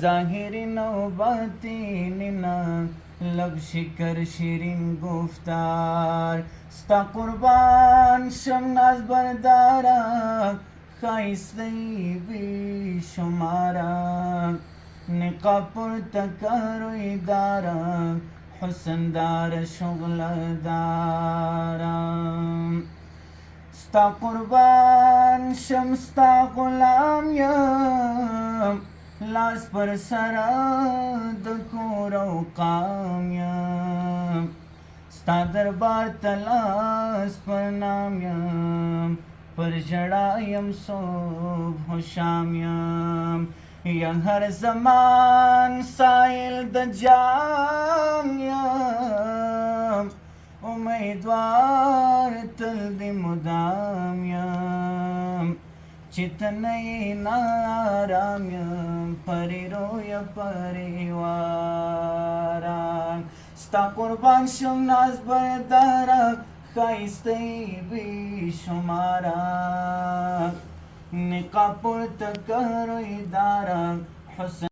ظاهری نو باطیننا لب شکر شیرین گفتار ستا قربان شم ناز بردارا خایستی بی شمارا نقاب پورته کروی دارا حسن دار شغل دارا ستا قربان شم ستا غلام یم لاس پر سرا د کور او قام یم ستا دربار ته لاس پر نام یم پر ژړا یم صبح و شام یم یم هر زمان سایل د جام یم امیدوار تل د مدام یم چې ته نه یې نارام یم پرې رویه پریواره ستا قربان شم ناز برداره ښایسته بې شماره نقاب پورته که رویداره حسن